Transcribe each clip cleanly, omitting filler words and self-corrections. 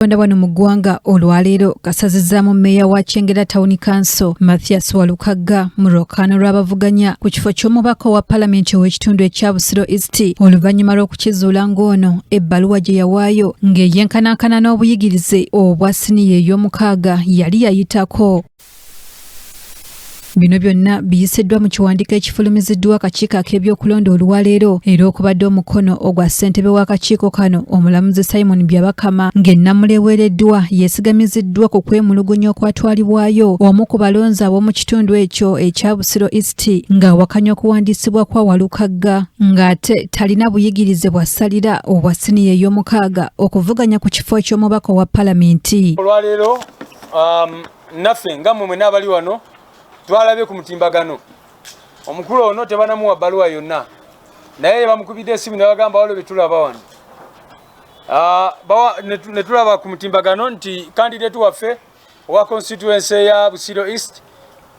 Wano mu ggwanga olwaleero kasazizaamu mmeeya wa Kyengera Town Council Mathias Walukagga mu lwokaano lw'abavuganya ku kifo ky'omubaka wa Paalamenti ow'ekitundu ekya Busiro East oluvannyuma lw'okukizuula ng'ono ebbaluwa gye yawaayo ng'eyenkanankana n'obuyigirize obwa siniya ey'omukaaga yali yayitako. Bino byonna biyisiddwa mu kiwandiiko ekifulumiziddwa akakiiko ak'ebyokulonda olwaleero era okubadde omukono ogwa ssentebe w'akakiiko kano omulamuzi Simon Byabakama ng'ennamula eweereddwa yeesigamiziddwa ku kwemulugunya okwatwalibwayo omu ku balonzi ab'omu kitundu ekyo ekya Busiro East ng'awakanya okuwandiisibwa kwa Walukagga ng'ate talina buyigirize bw'assalira obwa siniya ey'omukaaga okuvuganya ku kifo eky'omubaka wa Paalamenti. Olwaleero naffe nga mmwe n'abali wano twalabye ku mutimbagano omukulu ono tebanamuwa bbaluwa yonna naye bamukubidde esimu ne bagamba waliwo bye tulaba wano ne tulaba ku mutimbagano nti kandidate waffe owa constituency ya Busiro East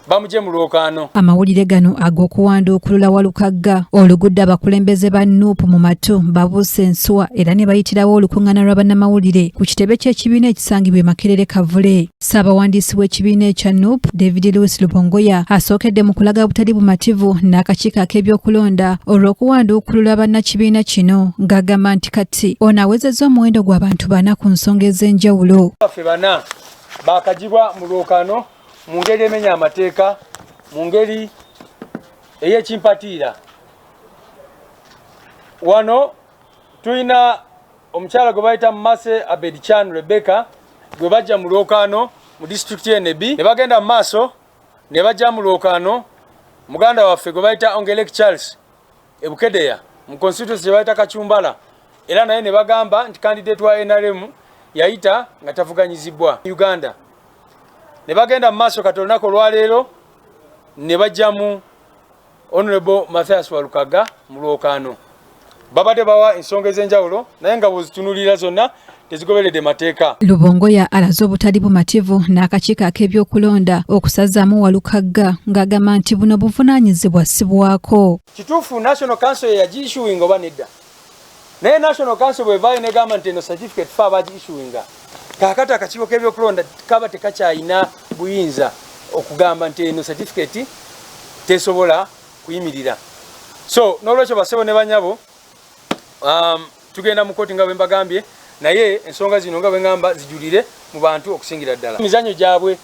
bamugye mu lwokaano. Amawulire gano ag'okuwanduukulula Walukagga olugudde abakulembeze ba NUP mu matu babuuse ensuwa era ne bayitirawo olukuŋŋaana lw'abannamawulire ku kitebe ky'ekibiina ekisangibwa e Makerere Kavule. Ssaabawandiisi w'ekibiina ekya NUP David Lewis Lubongoya asookedde mu kulaga butali bumativu n'akakiiko ak'ebyokulonda olw'okuwanduukulula bannakibiina kino ng'agamba nti kati ono awezezza omuwendo gw'abantu bana ku nsonga ez'enjawulo. Baffe bana baakagibwa mu lwokaano mu ngeri emenya amateeka mu ngeri ey'ekimpatiira. Wano tulina omukyala gwe bayita Mase Abed Chan Rebecca gwe bajja mu lwokaano mu disitulikiti y'Enebbi ne bagenda mu maaso ne bajja mu lwokaano muganda waffe gwe bayita Ongelek Charles Ebukedeya mu constituency gye bayita Kacumbala era naye ne bagamba nti kandidate wa NRM yayita nga tavuganyizibwa Uganda. Ne bagenda mu maaso kati olunaku olwaleero ne bajjamu Honorable Mathias Walukagga mu lwokaano. Babadde bawa ensonga ez'enjawulo naye nga bw'ozitunulira zonna tezigoberedde mateeka. Lubongoya alaze obutali bumativu n'akakiiko ak'ebyokulonda okusazaamu Walukagga ng'agamba nti buno buvunaanyizibwa ssibwako. Kituufu National Council yagiissuwinga oba nedda? Naye National Council bw'evaayo negamba nti eno certificate fe abagiissuwinga. Kaakati akakiiko k'ebyokulonda kaba tekakyayina buyinza okugamba nti eno certificate tesobola kuyimirira. So n'olwekyo basebo ne banyabo tugenda mu kkooti nga bwe mbagambye naye ensonga zino nga bwe ngamba zijulire mu bantu okusingira ddala. Emizannyo gyabwe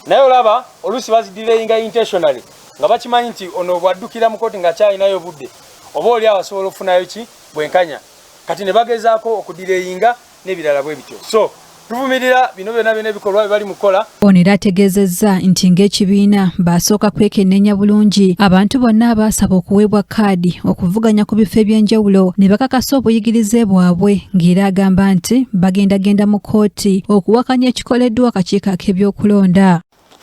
naye olaba oluusi bazidireyinga intentionally nga bakimanyi nti ono bwaddukira mu kkooti nga kyalinayo budde oba oli abasobola okufunayo ki bwenkanya kati ne bagezaako okudireyinga n'ebirala bwe bityo. So tuvumirira bino byonna ebikolwa bali mu kukola. Ono era ategeezezza nti ng'ekibiina basooka kwekennenya bulungi abantu bonna abaasaba okuweebwa kaadi okuvuganya ku bifo eby'enjawulo ne bakakasa obuyigirize bwabwe ng'era agamba nti bagendagenda mu kkooti okuwakanya ekikoleddwa akakiiko ak'ebyokulonda.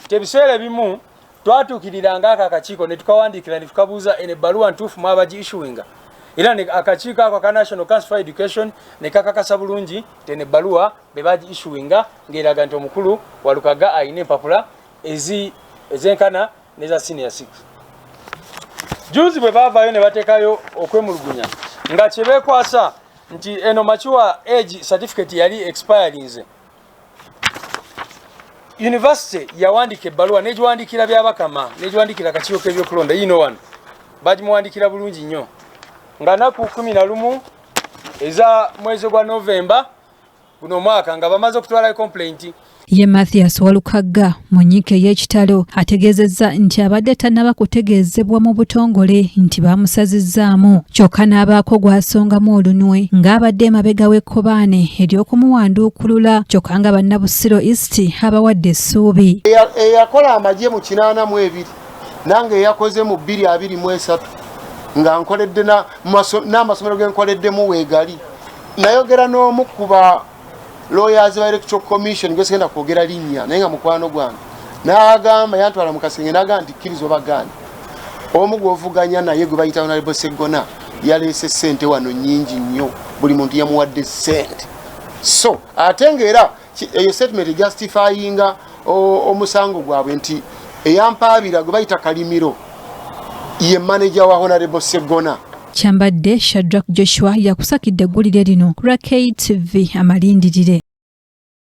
Ebiseera ebimu twatuukirira ng'ako akakiiko ne tukawandiikira ne tukabuuza eno ebbaluwa ntuufu mwaba gi-issuinga. Era akakiiko ako aka National Council for Education ne kakakasa bulungi tene ebbaluwa be bagi-issuinga ng'eraga nti omukulu Walukagga ayina empapula ezenkana n'eza senior 6. Juzi bwe baavaayo ne bateekayo okwemulugunya nga kye beekwasa nti eno mature age certificate yali expirinze. University yawandiika ebbaluwa n'egiwandiikira Byabakama n'egiwandiikira akakiiko k'ebyokulonda yino wano bagimuwandiikira bulungi nnyo nga naku 11 eza mwezi gwa Novemba guno mwaka nga bamaze okutwala complaint. Ye Mathias Walukagga mu nnyike y'ekitalo ategeezezza nti abadde tannaba kutegeezebwa mu butongole nti bamusazizzaamu kyokka n'abaako gw'asongamu olunwe ng'abadde emabega w'ekkobaane ery'okumuwanduukulula kyokka nga bannabusiro East abawadde essuubi. Eyakola amagye mu 82 nange eyakoze mu 223 nga nkoledde n'amasomero ge nkoleddemu weegali. Nayogera n'omu ku ba lawyers ba Electoral Commission gwe sigenda kwogera linnya naye nga mukwano gwange n'agamba yantwala mu kasenge n'agamba nti kkiriza obaganda. Omu gw'ovuganya naye gwe bayita Honorable Segona yaleese ssente wano nnyingi nnyo buli muntu yamuwadde ssente. So ate ng'era eyo statement justifyinga omusango gwabwe nti eyampaabira gwe bayita Kalimiro ye manager wa Honorable Segona. Kyambadde Shadrack Joshua yakusakidde eggulire lino ku KTV amalindirire.